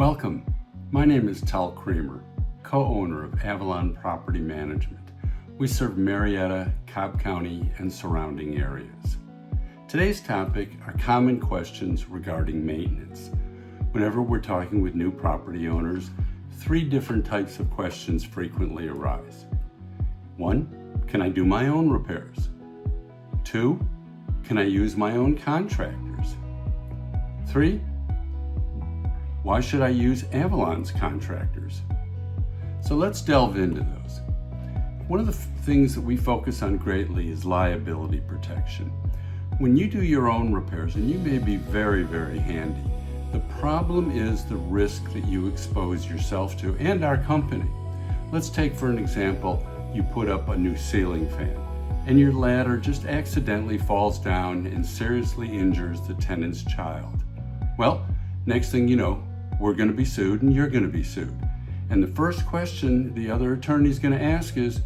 Welcome. My name is Tal Creamer, co-owner of Avalon Property Management. We serve Marietta, Cobb County, and surrounding areas. Today's topic are common questions regarding maintenance. Whenever we're talking with new property owners, 3 different types of questions frequently arise. 1, can I do my own repairs? 2, can I use my own contractors? 3, why should I use Avalon's contractors? So let's delve into those. One of the things that we focus on greatly is liability protection. When you do your own repairs, and you may be very, very handy, the problem is the risk that you expose yourself to and our company. Let's take for an example, you put up a new ceiling fan and your ladder just accidentally falls down and seriously injures the tenant's child. Well, next thing you know, we're going to be sued and you're going to be sued. And the first question the other attorney is going to ask is,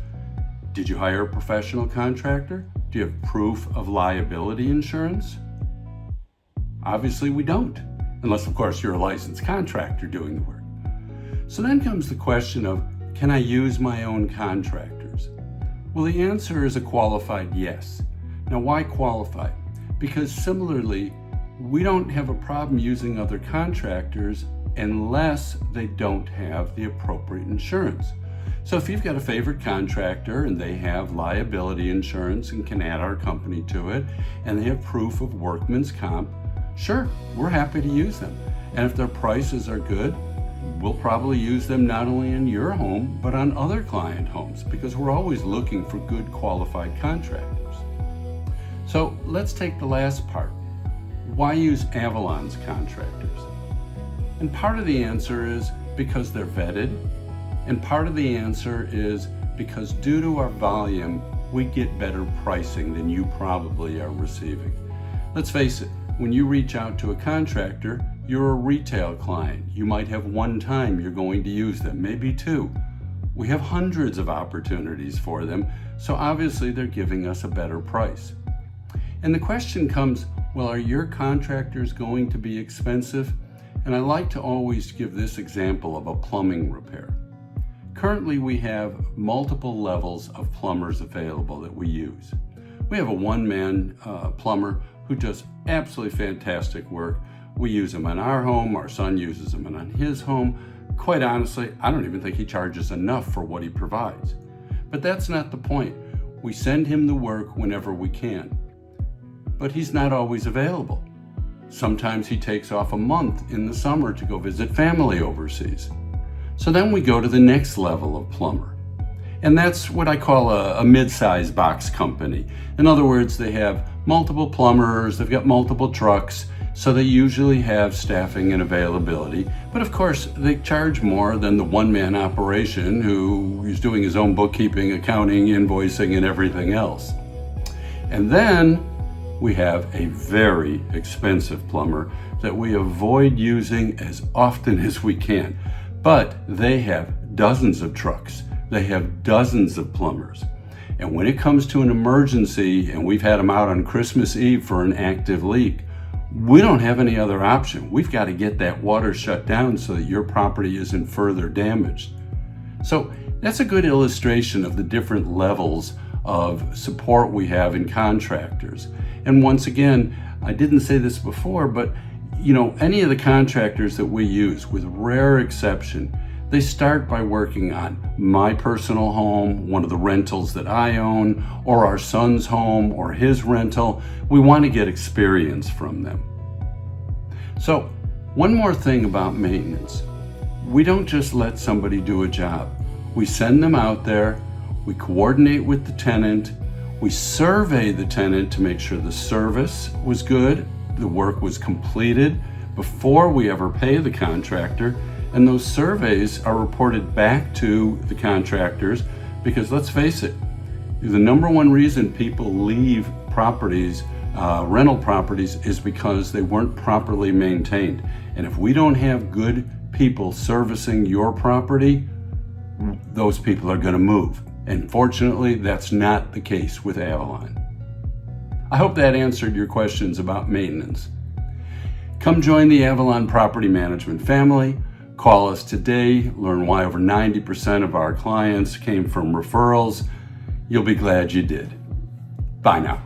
did you hire a professional contractor? Do you have proof of liability insurance? Obviously we don't, unless of course you're a licensed contractor doing the work. So then comes the question of, can I use my own contractors? Well, the answer is a qualified yes. Now why qualified? Because similarly, we don't have a problem using other contractors unless they don't have the appropriate insurance. So if you've got a favorite contractor and they have liability insurance and can add our company to it, and they have proof of workman's comp, sure, we're happy to use them. And if their prices are good, we'll probably use them not only in your home, but on other client homes, because we're always looking for good qualified contractors. So let's take the last part. Why use Avalon's contractors? And part of the answer is because they're vetted, and part of the answer is because due to our volume, we get better pricing than you probably are receiving. Let's face it, when you reach out to a contractor, you're a retail client. You might have one time you're going to use them, maybe 2. We have hundreds of opportunities for them, so obviously they're giving us a better price. And the question comes, well, are your contractors going to be expensive? And I like to always give this example of a plumbing repair. Currently, we have multiple levels of plumbers available that we use. We have a one-man plumber who does absolutely fantastic work. We use him on our home, our son uses him on his home. Quite honestly, I don't even think he charges enough for what he provides. But that's not the point. We send him the work whenever we can. But he's not always available. Sometimes he takes off a month in the summer to go visit family overseas. So then we go to the next level of plumber. And that's what I call a mid-size box company. In other words, they have multiple plumbers, they've got multiple trucks, so they usually have staffing and availability. But of course, they charge more than the one-man operation who is doing his own bookkeeping, accounting, invoicing, and everything else. And then we have a very expensive plumber that we avoid using as often as we can. But they have dozens of trucks. They have dozens of plumbers. And when it comes to an emergency, and we've had them out on Christmas Eve for an active leak, we don't have any other option. We've got to get that water shut down so that your property isn't further damaged. So that's a good illustration of the different levels of support we have in contractors. And once again, I didn't say this before, but any of the contractors that we use, with rare exception, they start by working on my personal home, one of the rentals that I own, or our son's home or his rental. We want to get experience from them. So, one more thing about maintenance. We don't just let somebody do a job. We send them out there, we coordinate with the tenant, we survey the tenant to make sure the service was good, the work was completed before we ever pay the contractor, and those surveys are reported back to the contractors because let's face it, the number one reason people leave properties, rental properties, is because they weren't properly maintained. And if we don't have good people servicing your property, those people are going to move. And fortunately, that's not the case with Avalon. I hope that answered your questions about maintenance. Come join the Avalon Property Management family. Call us today, learn why over 90% of our clients came from referrals. You'll be glad you did. Bye now.